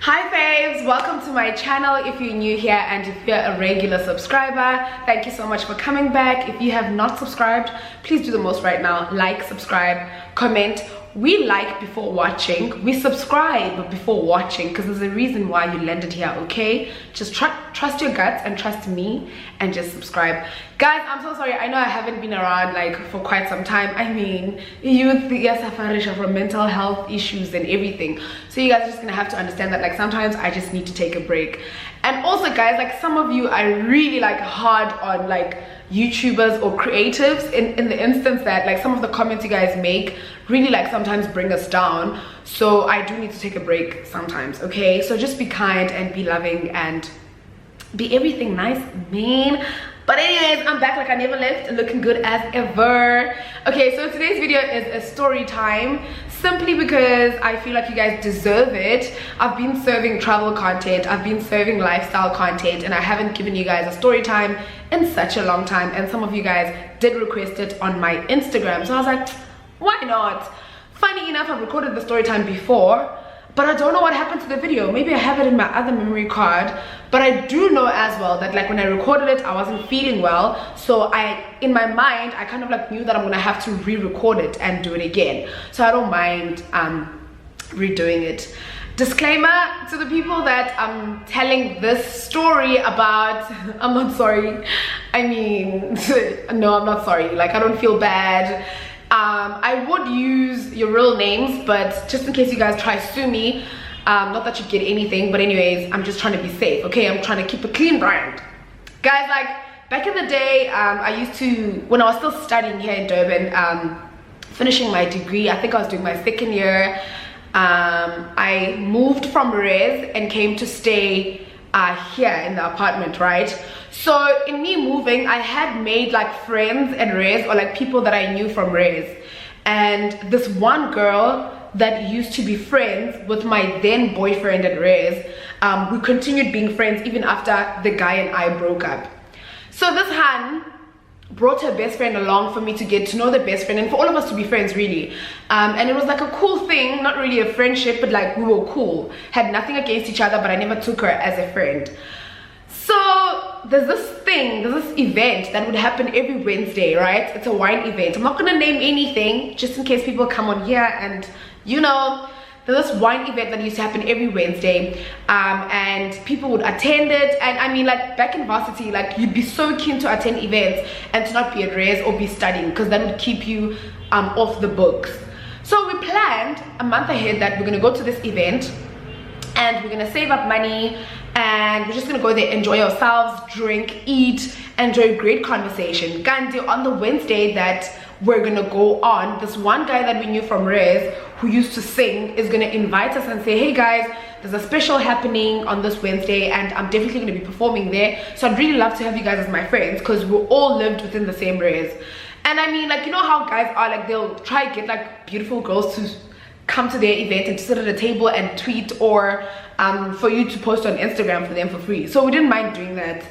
Hi faves, welcome to my channel. If you're new here and if you're a regular subscriber, thank you so much for coming back. If you have not subscribed, please do the most right now. Like, subscribe, comment. We like before watching, we subscribe before watching, because there's a reason why you landed here, okay? Just trust your guts and trust me and just subscribe. Guys, I'm so sorry. I know I haven't been around like for quite some time. I mean, youth, yes, I from mental health issues and everything. So you guys are just gonna have to understand that like sometimes I just need to take a break. And also guys, like some of you are really like hard on like YouTubers or creatives in the instance that like some of the comments you guys make really like sometimes bring us down. So I do need to take a break sometimes, okay? So just be kind and be loving and be everything nice, man. But anyways, I'm back like I never left, looking good as ever. Okay, so today's video is a story time, simply because I feel like you guys deserve it. I've been serving travel content, I've been serving lifestyle content, and I haven't given you guys a story time in such a long time, and some of you guys did request it on my Instagram. So I was like, why not? Funny enough, I've recorded the story time before, but I don't know what happened to the video. Maybe I have it in my other memory card, but I do know as well that like when I recorded it, I wasn't feeling well. So in my mind, I kind of like knew that I'm gonna have to re-record it and do it again. So I don't mind redoing it. Disclaimer to the people that I'm telling this story about, I'm not sorry. I mean, no, I'm not sorry. Like I don't feel bad. I would use your real names, but just in case you guys try to sue me, not that you get anything, but anyways, I'm just trying to be safe, okay? I'm trying to keep a clean brand. Guys, like back in the day, I used to, when I was still studying here in Durban, finishing my degree, I think I was doing my second year, I moved from Res and came to stay here in the apartment, right? So in me moving, I had made like friends at Res, or like people that I knew from Res, and this one girl that used to be friends with my then boyfriend at Res, we continued being friends even after the guy and I broke up. So this Han brought her best friend along for me to get to know the best friend and for all of us to be friends, really. And it was like a cool thing, not really a friendship, but like we were cool, had nothing against each other, but I never took her as a friend. So there's this event that would happen every Wednesday, right? It's a wine event. I'm not gonna name anything just in case people come on here and you know, there's this wine event that used to happen every Wednesday, and people would attend it. And I mean, like back in varsity, like you'd be so keen to attend events and to not be at Res or be studying, because that would keep you off the books. So we planned a month ahead that we're gonna go to this event and we're gonna save up money and we're just gonna go there, enjoy ourselves, drink, eat, enjoy great conversation. Gandhi, on the Wednesday that we're gonna go on, this one guy that we knew from Res who used to sing is gonna invite us and say, hey guys, there's a special happening on this Wednesday and I'm definitely gonna be performing there, so I'd really love to have you guys as my friends, because we all lived within the same Res. And I mean, like, you know how guys are, like they'll try to get like beautiful girls to come to their event and to sit at a table and tweet, or for you to post on Instagram for them for free. So we didn't mind doing that.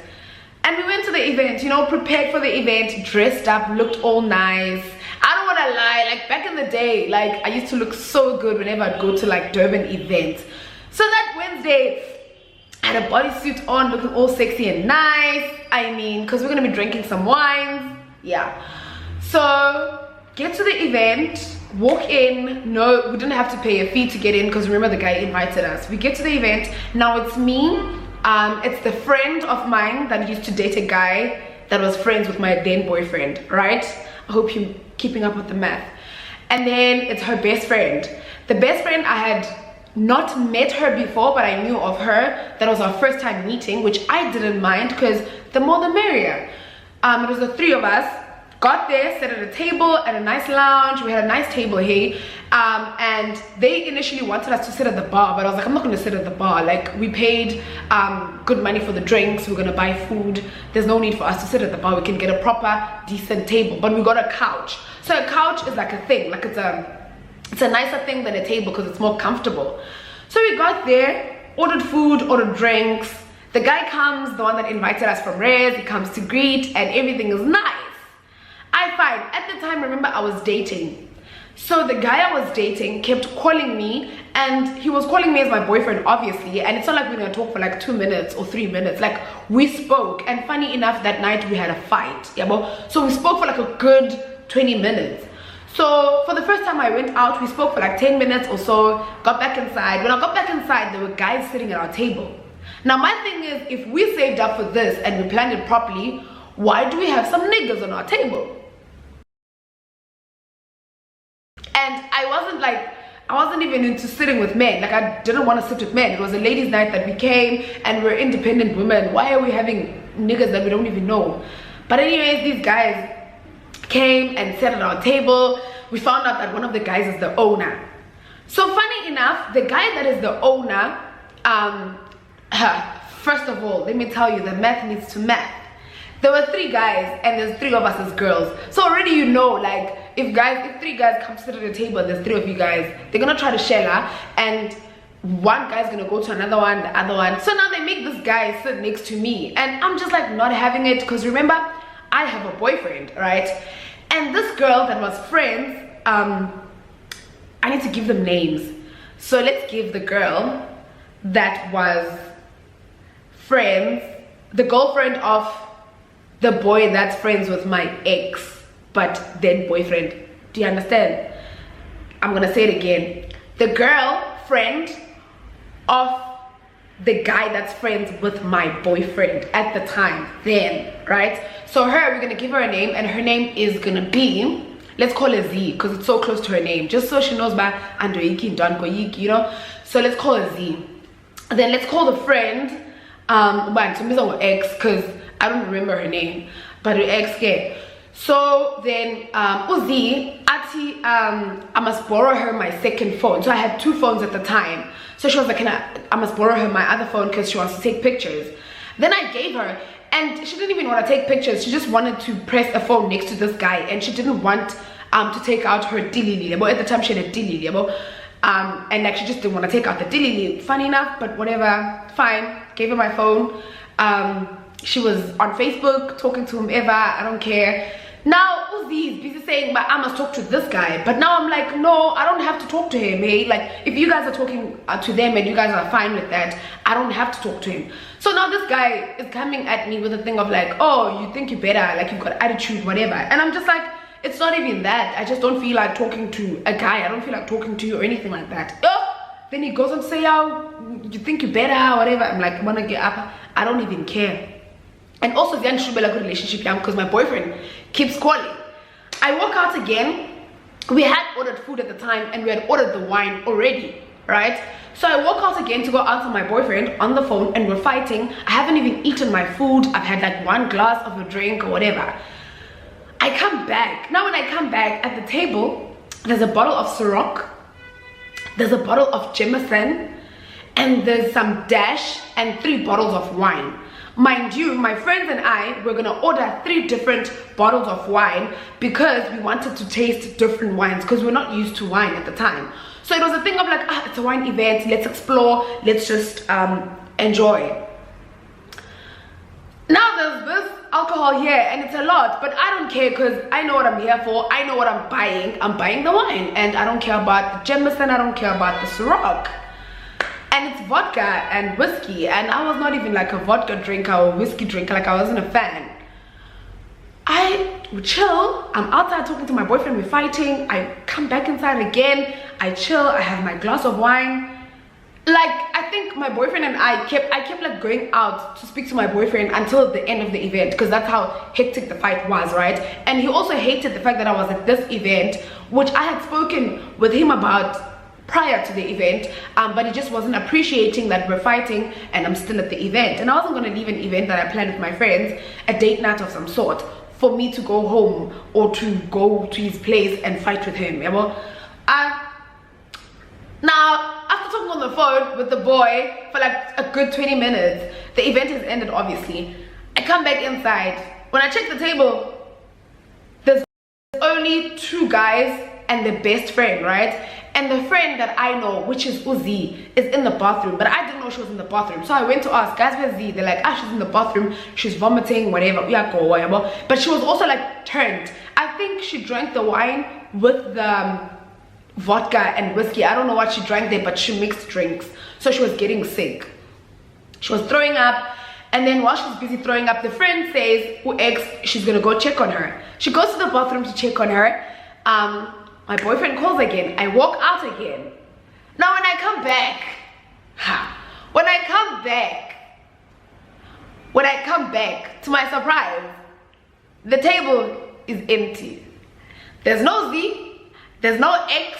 And we went to the event, you know, prepared for the event, dressed up, looked all nice. I don't want to lie, like back in the day, like I used to look so good whenever I'd go to like Durban events. So that Wednesday, I had a bodysuit on, looking all sexy and nice. I mean, because we're going to be drinking some wines. Yeah. So get to the event, walk in. No, we didn't have to pay a fee to get in, because remember the guy invited us. We get to the event. Now it's me. It's the friend of mine that used to date a guy that was friends with my then boyfriend, right? I hope you're keeping up with the math. And then it's her best friend. The best friend, I had not met her before, but I knew of her. That was our first time meeting, which I didn't mind, because the more the merrier. It was the three of us. Got there, sat at a table at a nice lounge. We had a nice table here, and they initially wanted us to sit at the bar, but I was like, I'm not gonna sit at the bar. Like, we paid good money for the drinks, we're gonna buy food. There's no need for us to sit at the bar. We can get a proper decent table, but we got a couch. So a couch is like a thing, like it's a nicer thing than a table because it's more comfortable. So we got there, ordered food, ordered drinks. The guy comes, the one that invited us from Res, he comes to greet, and everything is nice. I fine. At the time, remember, I was dating. So the guy I was dating kept calling me, and he was calling me as my boyfriend, obviously, and it's not like we're gonna talk for like 2 minutes or 3 minutes. Like, we spoke, and funny enough, that night we had a fight, yeah, so we spoke for like a good 20 minutes. So for the first time I went out, we spoke for like 10 minutes or so, got back inside. When I got back inside, there were guys sitting at our table. Now my thing is, if we saved up for this and we planned it properly, why do we have some niggas on our table? And I wasn't even into sitting with men. Like, I didn't want to sit with men. It was a ladies' night that we came, and we're independent women. Why are we having niggas that we don't even know? But anyways, these guys came and sat at our table. We found out that one of the guys is the owner. So funny enough, the guy that is the owner, first of all, let me tell you, the math needs to math. There were 3 guys, and there's 3 of us as girls. So already you know, like, if 3 guys come sit at a table, there's 3 of you guys, they're gonna try to share her, and one guy's gonna go to another one, the other one. So now they make this guy sit next to me, and I'm just like not having it, because remember, I have a boyfriend, right? And this girl that was friends, I need to give them names. So let's give the girl that was friends, the girlfriend of the boy that's friends with my ex, but then boyfriend. Do you understand? I'm gonna say it again. The girlfriend of the guy that's friends with my boyfriend at the time then, right? So we're gonna give her a name, and her name is gonna be, let's call her Z, because it's so close to her name, just so she knows by Andoiki, Donkoyiki, you know. So let's call her Z. Then let's call the friend X, because I don't remember her name, but her ex came. So then Uzi Ati, I must borrow her my second phone. So I had 2 phones at the time. So she was like, I must borrow her my other phone because she wants to take pictures. Then I gave her, and she didn't even want to take pictures. She just wanted to press a phone next to this guy, and she didn't want to take out her dilili. At the time she had a dilili, and like she just didn't want to take out the dilili. Funny enough, but whatever, fine. Gave her my phone. She was on Facebook talking to whomever, I don't care. Now Uzi is busy saying, but I must talk to this guy. But now I'm like, no, I don't have to talk to him, hey? Like, if you guys are talking to them and you guys are fine with that, I don't have to talk to him. So now this guy is coming at me with a thing of like, oh, you think you're better, like you've got attitude, whatever. And I'm just like, it's not even that. I just don't feel like talking to a guy. I don't feel like talking to you or anything like that. Oh, then he goes and say, oh, you think you're better, whatever. I'm like, wanna get up? I don't even care. And also, the good relationship because my boyfriend keeps calling. I walk out again. We had ordered food at the time, and we had ordered the wine already, right? So I walk out again to go answer my boyfriend on the phone, and we're fighting. I haven't even eaten my food. I've had like 1 glass of a drink or whatever. I come back. Now when I come back, at the table, there's a bottle of Ciroc, there's a bottle of Jameson, and there's some Dash and 3 bottles of wine. Mind you, my friends and I were gonna order 3 different bottles of wine because we wanted to taste different wines, because we're not used to wine at the time. So it was a thing of like, it's a wine event, let's explore, let's just enjoy. Now there's this alcohol here, and it's a lot, but I don't care, because I know what I'm here for. I know what I'm buying. I'm buying the wine, and I don't care about the Jameson, I don't care about the Ciroc. And it's vodka and whiskey, and I was not even like a vodka drinker or whiskey drinker, like I wasn't a fan. I chill, I'm outside talking to my boyfriend, we're fighting, I come back inside again, I chill, I have my glass of wine. Like, I think my boyfriend and I kept like going out to speak to my boyfriend until the end of the event, because that's how hectic the fight was, right? And he also hated the fact that I was at this event, which I had spoken with him about prior to the event, but he just wasn't appreciating that we're fighting and I'm still at the event. And I wasn't going to leave an event that I planned with my friends, a date night of some sort, for me to go home or to go to his place and fight with him. Now, after talking on the phone with the boy for like a good 20 minutes, the event has ended, obviously. I come back inside. When I check the table, there's only 2 guys and their best friend, right? And the friend that I know, which is Uzi, is in the bathroom, but I didn't know she was in the bathroom. So I went to ask, guys, where's Z? They're like, she's in the bathroom, she's vomiting, whatever, but she was also like turned. I think she drank the wine with the vodka and whiskey. I don't know what she drank there, but she mixed drinks. So she was getting sick. She was throwing up. And then while she's busy throwing up, the friend says, she's gonna go check on her. She goes to the bathroom to check on her. My boyfriend calls again. I walk out again. Now when I come back, to my surprise, the table is empty. There's no Z, there's no X,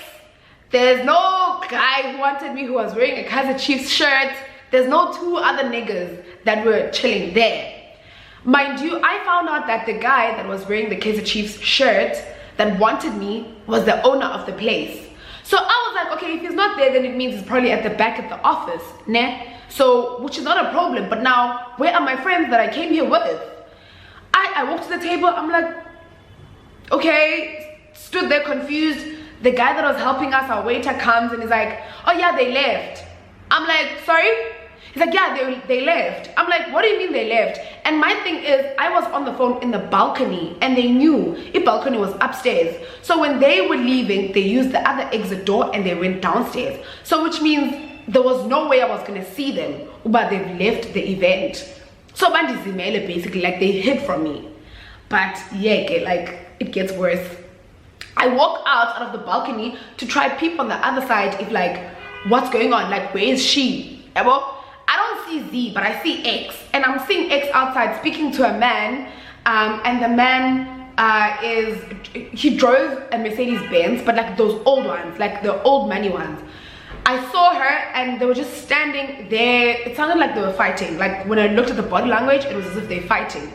there's no guy who wanted me who was wearing a Kaiser Chiefs shirt. There's no two other niggas that were chilling there. Mind you, I found out that the guy that was wearing the Kaiser Chiefs shirt that wanted me was the owner of the place. So I was like, okay, if he's not there, then it means he's probably at the back at the office, ne? So, which is not a problem. But now, where are my friends that I came here with? I walked to the table, I'm like, okay, stood there confused. The guy that was helping us, our waiter, comes and he's like, oh yeah, they left. I'm like, sorry? He's like, yeah, they left. I'm like, what do you mean they left? And my thing is, I was on the phone in the balcony and they knew the balcony was upstairs. So when they were leaving, they used the other exit door and they went downstairs. So which means there was no way I was gonna see them, but they've left the event. So bandizimele basically, like they hid from me. But yeah, like it gets worse. I walk out of the balcony to try peep on the other side if like, what's going on? Like, where is she? I don't see Z, but I see X, and I'm seeing X outside speaking to a man, and the man he drove a Mercedes Benz, but like those old ones, like the old money ones. I saw her and they were just standing there. It sounded like they were fighting. Like when I looked at the body language, it was as if they're fighting.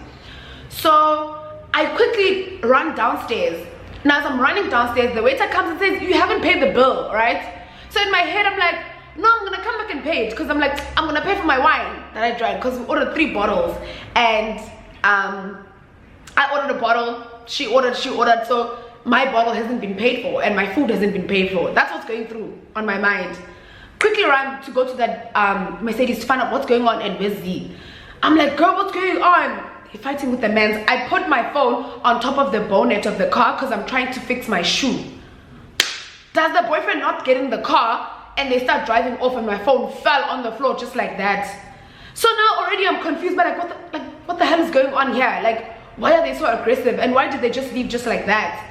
So I quickly run downstairs. Now as I'm running downstairs, the waiter comes and says, you haven't paid the bill, right? So in my head, I'm like, no, I'm gonna come back and pay it, because I'm like, I'm gonna pay for my wine that I drank, because we ordered 3 bottles, and I ordered a bottle, she ordered, so my bottle hasn't been paid for and my food hasn't been paid for. That's what's going through on my mind. Quickly run to go to that Mercedes to find out what's going on and where's Z. I'm like, girl, what's going on? He's fighting with the mans. I put my phone on top of the bonnet of the car because I'm trying to fix my shoe. Does the boyfriend not get in the car and they start driving off and my phone fell on the floor just like that? So now already I'm confused, but like what the hell is going on here? Like, why are they so aggressive and why did they just leave just like that?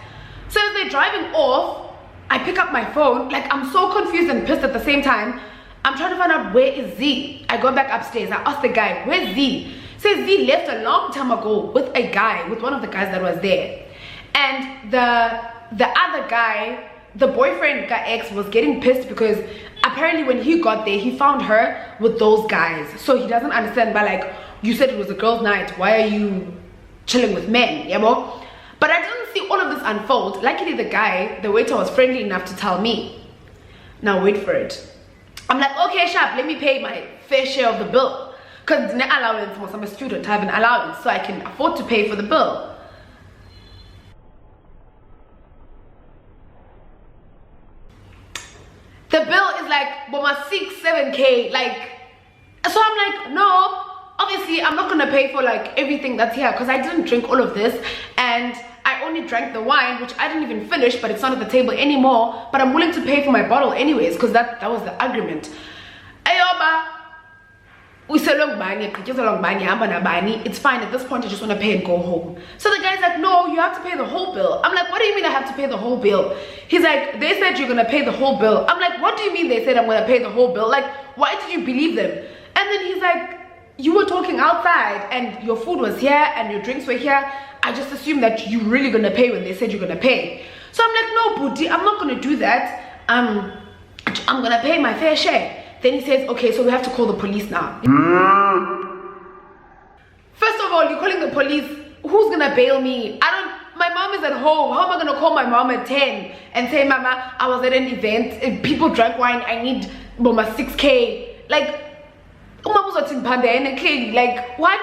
So as they're driving off, I pick up my phone. Like, I'm so confused and pissed at the same time. I'm trying to find out where is Z. I go back upstairs. I ask the guy, where's Z? Says Z left a long time ago with a guy, with one of the guys that was there. And the other guy, the boyfriend guy X, was getting pissed because apparently when he got there, he found her with those guys. So he doesn't understand, but like, you said it was a girls' night. Why are you chilling with men? Yeah, bro? But I didn't see all of this unfold. Luckily, the guy, the waiter, was friendly enough to tell me. Now wait for it. I'm like, okay, sharp, let me pay my fair share of the bill. Because the allowance, I'm a student, I have an allowance, so I can afford to pay for the bill. The bill is like, 6-7K, like, so I'm like, no. Obviously, I'm not gonna pay for like everything that's here because I didn't drink all of this and I only drank the wine, which I didn't even finish, but it's not at the table anymore. But I'm willing to pay for my bottle anyways because that was the agreement. Ayoba, it's fine. At this point, I just want to pay and go home. So the guy's like, no, you have to pay the whole bill. I'm like, what do you mean I have to pay the whole bill? He's like, they said you're gonna pay the whole bill. I'm like, what do you mean they said I'm gonna pay the whole bill? Like, why did you believe them? And then he's like, you were talking outside and your food was here and your drinks were here. I just assumed that you're really gonna pay when they said you're gonna pay. So I'm like, no, Booty, I'm not gonna do that. I'm gonna pay my fair share. Then he says, okay, so we have to call the police now. First of all, you're calling the police. Who's gonna bail me? My mom is at home. How am I gonna call my mom at 10 and say, Mama, I was at an event and people drank wine. I need 6K. Like, like, what?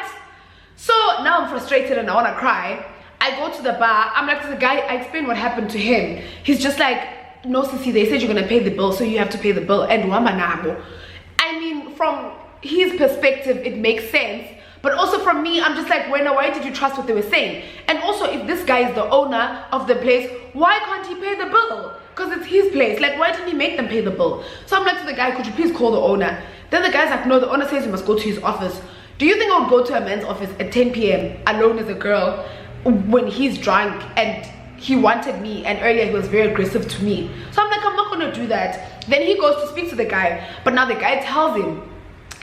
So now I'm frustrated and I want to cry. I go to the bar. I'm like to the guy, I explain what happened to him. He's just like, no, Sissy, they said you're going to pay the bill, so you have to pay the bill. And I mean, from his perspective, it makes sense. But also from me, I'm just like, why did you trust what they were saying? And also, if this guy is the owner of the place, why can't he pay the bill? Because it's his place. Like, why didn't he make them pay the bill? So I'm like to the guy, could you please call the owner? Then the guy's like, no, the owner says you must go to his office. Do you think I would go to a man's office at 10 p.m. alone as a girl when he's drunk and he wanted me, and earlier he was very aggressive to me? So I'm like, I'm not gonna do that. Then he goes to speak to the guy, but now the guy tells him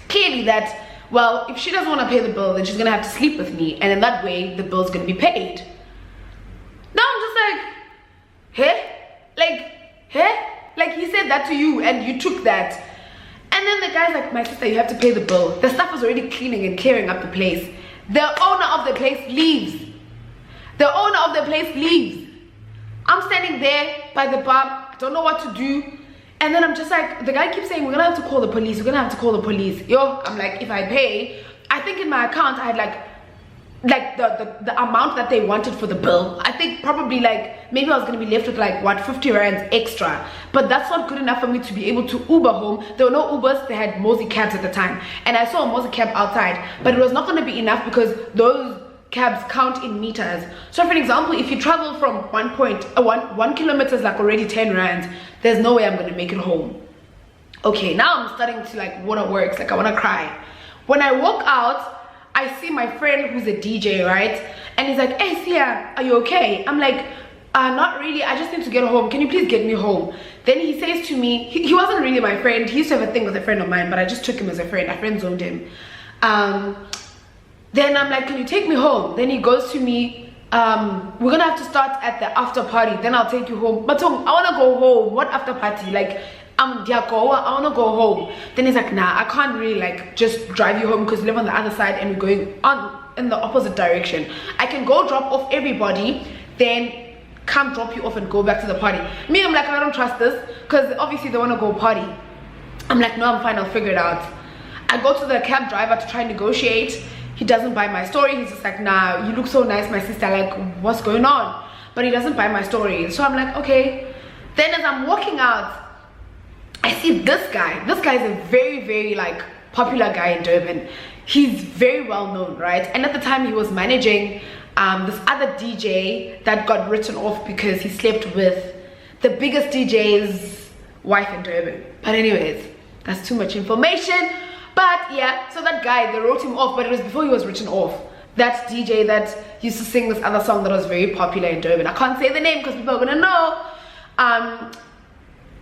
clearly that, well, if she doesn't want to pay the bill, then she's gonna have to sleep with me, and in that way the bill's gonna be paid. Now I'm just like, hey? Like, hey? Like, he said that to you and you took that. And then the guy's like, my sister, you have to pay the bill. The staff was already cleaning and clearing up the place. The owner of the place leaves. The owner of the place leaves. I'm standing there by the bar, I don't know what to do. And then I'm just like, the guy keeps saying, we're gonna have to call the police, we're gonna have to call the police. Yo, I'm like, if I pay, I think in my account I had like the amount that they wanted for the bill. I think probably like, maybe I was gonna be left with like, what, 50 rands extra. But that's not good enough for me to be able to Uber home. There were no Ubers, they had Mozi cabs at the time. And I saw a Mozi cab outside, but it was not gonna be enough because those cabs count in meters. So for example, if you travel from 1 kilometer is like already 10 rands, there's no way I'm gonna make it home. Okay, now I'm starting to like wanna work, like I wanna cry. When I walk out, I see my friend who's a DJ, right? And he's like, hey Sia, are you okay? I'm like, not really, I just need to get home. Can you please get me home? Then he says to me, he wasn't really my friend. He used to have a thing with a friend of mine, but I just took him as a friend. I friend zoned him. Then I'm like, can you take me home? Then he goes to me, we're gonna have to start at the after party, then I'll take you home. But Tom, I wanna go home. What after party? Like, I wanna go home. Then he's like, nah, I can't really like just drive you home because you live on the other side and we're going on in the opposite direction. I can go drop off everybody, then come drop you off and go back to the party. Me, I'm like, I don't trust this because obviously they wanna go party. I'm like, no, I'm fine, I'll figure it out. I go to the cab driver to try and negotiate. He doesn't buy my story. He's just like, nah, you look so nice, my sister, like, what's going on? But he doesn't buy my story. So I'm like, okay. Then as I'm walking out, I see this guy. This guy is a very, very like popular guy in Durban. He's very well known, right? And at the time he was managing this other DJ that got written off because he slept with the biggest DJ's wife in Durban. But anyways, that's too much information. But yeah, so that guy, they wrote him off, but it was before he was written off. That DJ that used to sing this other song that was very popular in Durban. I can't say the name because people are gonna know.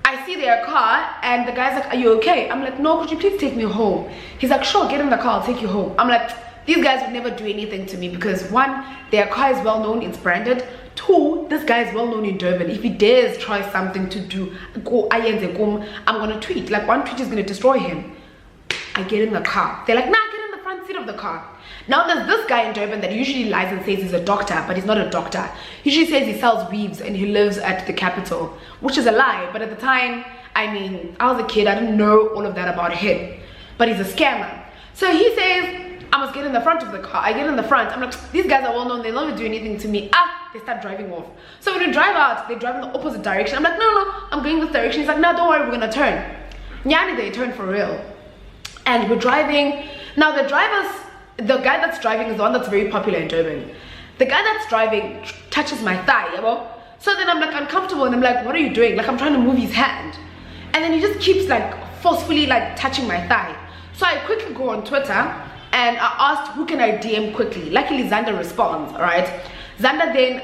I see their car and the guy's like, are you okay? I'm like, no, could you please take me home? He's like, sure, get in the car, I'll take you home. I'm like, these guys would never do anything to me because one, their car is well known, it's branded. Two, this guy is well known in Durban. If he dares try something to do, I'm gonna tweet. Like, one tweet is gonna destroy him. I get in the car. They're like, nah, get in the front seat of the car. Now there's this guy in Durban that usually lies and says he's a doctor, but he's not a doctor. He usually says he sells weaves and he lives at the capital, which is a lie. But at the time, I mean, I was a kid, I didn't know all of that about him. But he's a scammer. So he says, I must get in the front of the car. I get in the front. I'm like, these guys are well known, they never do anything to me. They start driving off. So when we drive out, they drive in the opposite direction. I'm like, no, I'm going this direction. He's like, no, don't worry, we're gonna turn. Nyani, they turn for real. And we're driving. Now the guy that's driving is the one that's very popular in Durban. The guy that's driving touches my thigh, you know? So then I'm like uncomfortable and I'm like, what are you doing? Like, I'm trying to move his hand. And then he just keeps like forcefully like touching my thigh. So I quickly go on Twitter and I asked, who can I DM quickly? Luckily Xander responds, right? Xander then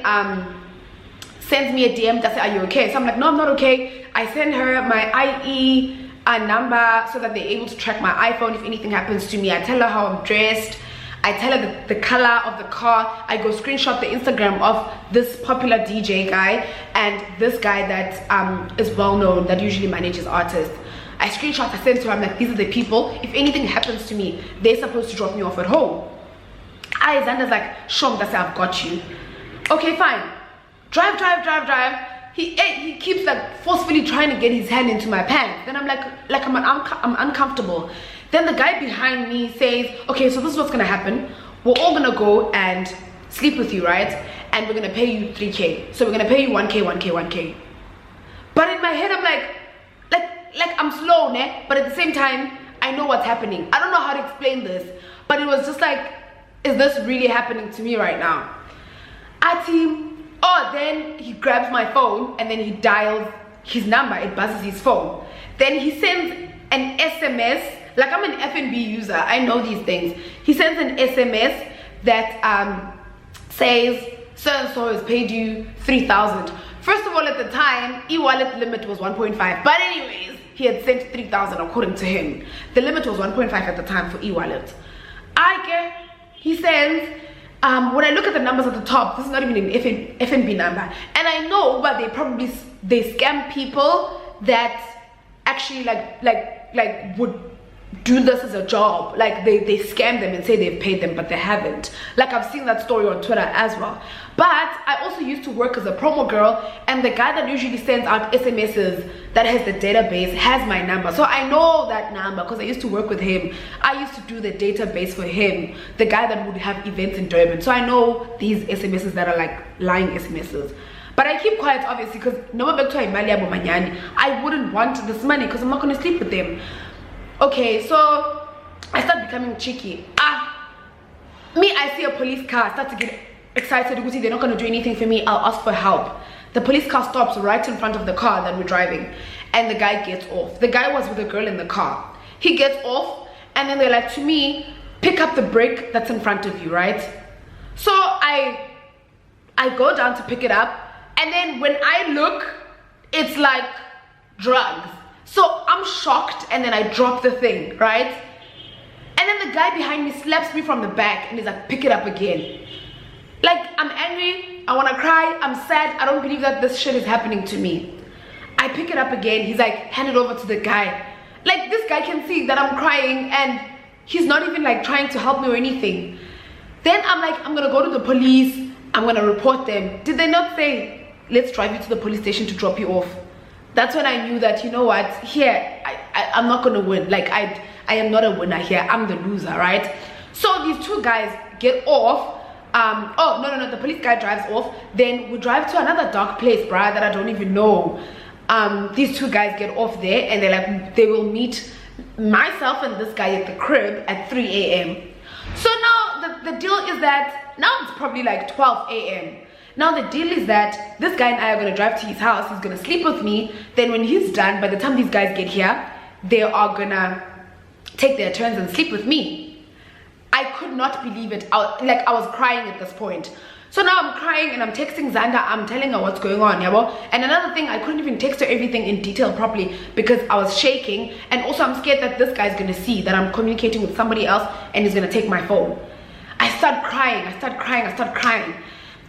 sends me a DM that says, are you okay? So I'm like, no, I'm not okay. I send her my IE number so that they're able to track my iPhone if anything happens to me. I tell her how I'm dressed. I tell her the color of the car. I go screenshot the Instagram of this popular DJ guy and this guy that is well known, that usually manages artists. I screenshot, I send to her, I'm like, these are the people. If anything happens to me, they're supposed to drop me off at home. Xander's like, Shom, that's I've got you. Okay, fine. Drive. He keeps like forcefully trying to get his hand into my pants. Then I'm like I'm uncomfortable. Then the guy behind me says, okay, so this is what's gonna happen. We're all gonna go and sleep with you, right? And we're gonna pay you 3K. So we're gonna pay you 1K. But in my head, I'm like I'm slow, ne? But at the same time, I know what's happening. I don't know how to explain this, but it was just like, is this really happening to me right now? Then he grabs my phone and then he dials his number, it buzzes his phone. Then he sends an SMS. Like, I'm an F&B user, I know these things. He sends an SMS that says so and so has paid you 3,000. First of all, at the time, e-wallet limit was 1.5. But anyways, he had sent 3,000 according to him. The limit was 1.5 at the time for e-wallet. He sends, when I look at the numbers at the top, this is not even an F&B number. And I know, but they scam people that actually like would do this as a job. Like they scam them and say they've paid them, but they haven't. Like, I've seen that story on Twitter as well. But I also used to work as a promo girl, and the guy that usually sends out SMSs that has the database has my number. So I know that number because I used to work with him. I used to do the database for him, the guy that would have events in Durban. So I know these SMSs that are like lying SMSs. But I keep quiet, obviously, because I wouldn't want this money because I'm not going to sleep with them. Okay, so I start becoming cheeky. I see a police car, I start to get excited. They're not going to do anything for me, I'll ask for help. The police car stops right in front of the car that we're driving, and the guy gets off. The guy was with a girl in the car. He gets off, and then they're like to me, pick up the brick that's in front of you, right? So I go down to pick it up, and then when I look, it's like drugs. So I'm shocked, and then I drop the thing, right? And then the guy behind me slaps me from the back and he's like, pick it up again. Like, I'm angry, I want to cry, I'm sad, I don't believe that this shit is happening to me. I pick it up again, he's like, hand it over to the guy. Like, this guy can see that I'm crying and he's not even like trying to help me or anything. Then I'm like, I'm gonna go to the police, I'm gonna report them. Did they not say, let's drive you to the police station to drop you off? That's when I knew that, you know what, here, I'm not gonna win. Like, I am not a winner here, I'm the loser, right? So these two guys get off. Oh, no, the police guy drives off. Then we drive to another dark place, bruh, that I don't even know. These two guys get off there, and they're like, they will meet myself and this guy at the crib at 3 a.m. So now the deal is that, now it's probably like 12 a.m. Now the deal is that this guy and I are gonna drive to his house, he's gonna sleep with me. Then when he's done, by the time these guys get here, they are gonna take their turns and sleep with me. I could not believe it. I was crying at this point. So now I'm crying and I'm texting Xanda, I'm telling her what's going on, yabo. And another thing, I couldn't even text her everything in detail properly because I was shaking, and also I'm scared that this guy's gonna see that I'm communicating with somebody else and he's gonna take my phone. I start crying.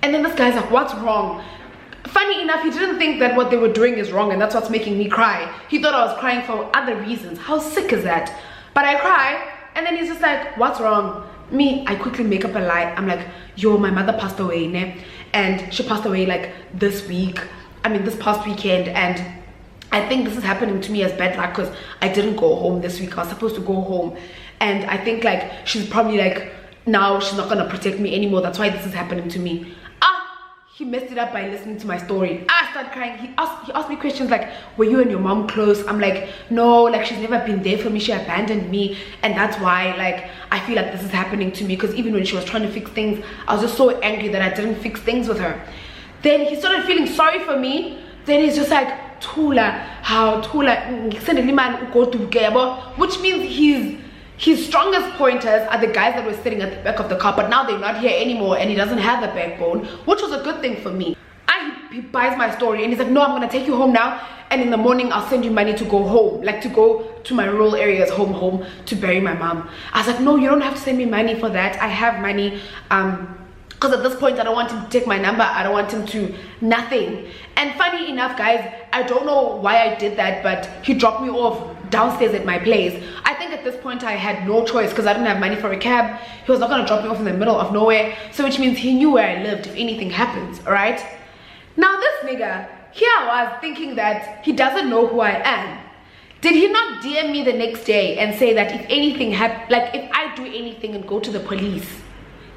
And then this guy's like, what's wrong? Funny enough, he didn't think that what they were doing is wrong and that's what's making me cry. He thought I was crying for other reasons. How sick is that? But I cry, and then he's just like, what's wrong? Me, I quickly make up a lie. I'm like, yo, my mother passed away, ne? And she passed away like this past weekend, and I think this is happening to me as bad luck because I didn't go home this week. I was supposed to go home, and I think like she's probably like, now she's not gonna protect me anymore. That's why this is happening to me. He messed it up by listening to my story. I started crying. He asked me questions like, were you and your mom close? I'm like, no, like she's never been there for me. She abandoned me, and that's why like I feel like this is happening to me, because even when she was trying to fix things, I was just so angry that I didn't fix things with her. Then he started feeling sorry for me. Then he's just like, Tula, how Tula, which means his strongest pointers are the guys that were sitting at the back of the car, but now they're not here anymore and he doesn't have the backbone, which was a good thing for me. He buys my story and he's like, no, I'm gonna take you home now, and in the morning I'll send you money to go home, like to go to my rural areas, home to bury my mom. I was like, no, you don't have to send me money for that. I have money, because at this point I don't want him to take my number, I don't want him to nothing. And funny enough, guys, I don't know why I did that, but he dropped me off downstairs at my place. I think at this point I had no choice because I didn't have money for a cab. He was not going to drop me off in the middle of nowhere, so which means he knew where I lived if anything happens. All right, now this nigga, here I was thinking that he doesn't know who I am. Did he not DM me the next day and say that if anything happens, like if I do anything and go to the police,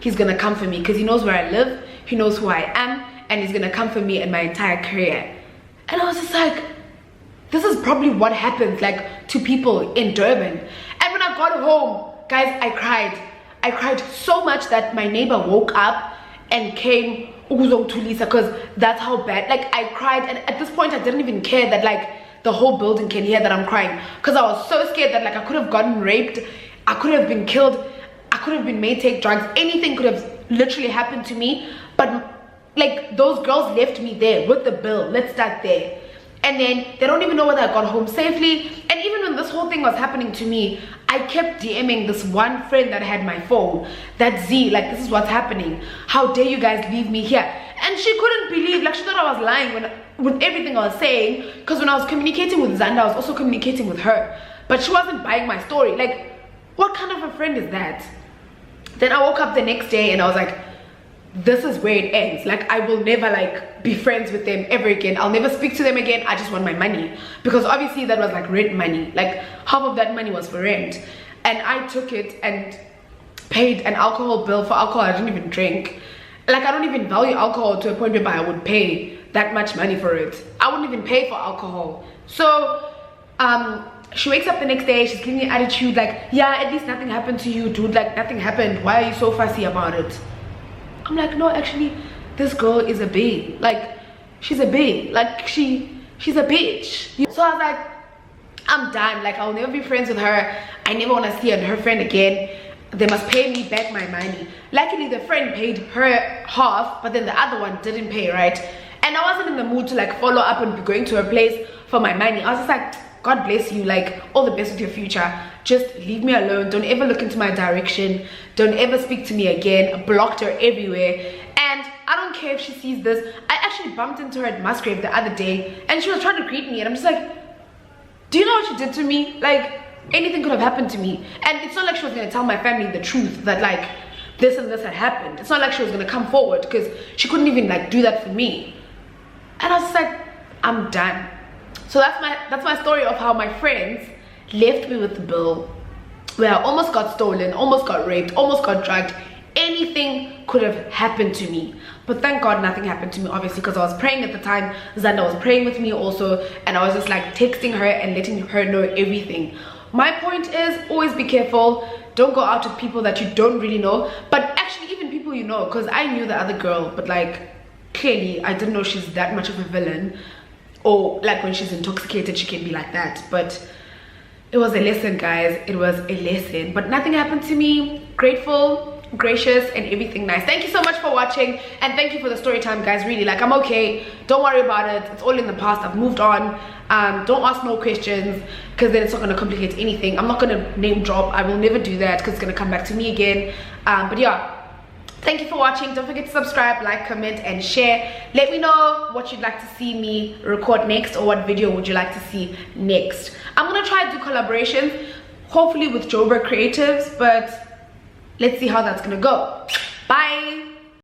he's gonna come for me because he knows where I live, he knows who I am, and he's gonna come for me and my entire career? And I was just like, this is probably what happens like to people in Durban. And when I got home, guys, I cried so much that my neighbor woke up and came because that's how bad. Like, I cried, and at this point I didn't even care that like the whole building can hear that I'm crying, because I was so scared that like I could have gotten raped, I could have been killed, I could have been made take drugs, anything could have literally happened to me. But like, those girls left me there with the bill. Let's start there. And then they don't even know whether I got home safely. And even when this whole thing was happening to me, I kept DMing this one friend that had my phone, that Z, like, this is what's happening, how dare you guys leave me here. And she couldn't believe, like, she thought I was lying with everything I was saying, because when I was communicating with Zanda, I was also communicating with her, but she wasn't buying my story. Like, what kind of a friend is that? Then I woke up the next day and I was like, this is where it ends. Like, I will never like be friends with them ever again. I'll never speak to them again. I just want my money, because obviously that was like rent money. Like, half of that money was for rent, and I took it and paid an alcohol bill for alcohol I didn't even drink. Like, I don't even value alcohol to a point where I would pay that much money for it. I wouldn't even pay for alcohol. So she wakes up the next day, she's giving me attitude like, yeah, at least nothing happened to you, dude. Like, nothing happened. Why are you so fussy about it? I'm like, no, actually, this girl is a babe. Like, she's a babe. Like, she's a bitch. So I was like, I'm done. Like, I'll never be friends with her. I never want to see her and her friend again. They must pay me back my money. Luckily, the friend paid her half, but then the other one didn't pay, right? And I wasn't in the mood to like follow up and be going to her place for my money. I was just like, God bless you, like, all the best with your future. Just leave me alone. Don't ever look into my direction. Don't ever speak to me again. I blocked her everywhere. And I don't care if she sees this. I actually bumped into her at Musgrave the other day, and she was trying to greet me, and I'm just like, do you know what she did to me? Like, anything could have happened to me. And it's not like she was going to tell my family the truth that like this and this had happened. It's not like she was going to come forward, because she couldn't even like do that for me. And I was just like, I'm done. So that's my story of how my friends left me with the bill, where I almost got stolen, almost got raped, almost got drugged. Anything could have happened to me, but thank God nothing happened to me, obviously, because I was praying at the time. Zanda was praying with me also, and I was just like texting her and letting her know everything. My point is, always be careful. Don't go out with people that you don't really know, but actually even people you know, because I knew the other girl, but like, clearly I didn't know she's that much of a villain, or like when she's intoxicated she can be like that. But it was a lesson, guys. It was a lesson, but nothing happened to me. Grateful, gracious, and everything nice. Thank you so much for watching, and thank you for the story time, guys. Really, like, I'm okay. Don't worry about it. It's all in the past. I've moved on. Don't ask no questions, because then it's not going to complicate anything. I'm not going to name drop. I will never do that, because it's going to come back to me again. But yeah, thank you for watching. Don't forget to subscribe, like, comment, and share. Let me know what you'd like to see me record next, or what video would you like to see next. I'm gonna try to do collaborations, hopefully with YouTuber creatives, but let's see how that's gonna go. Bye.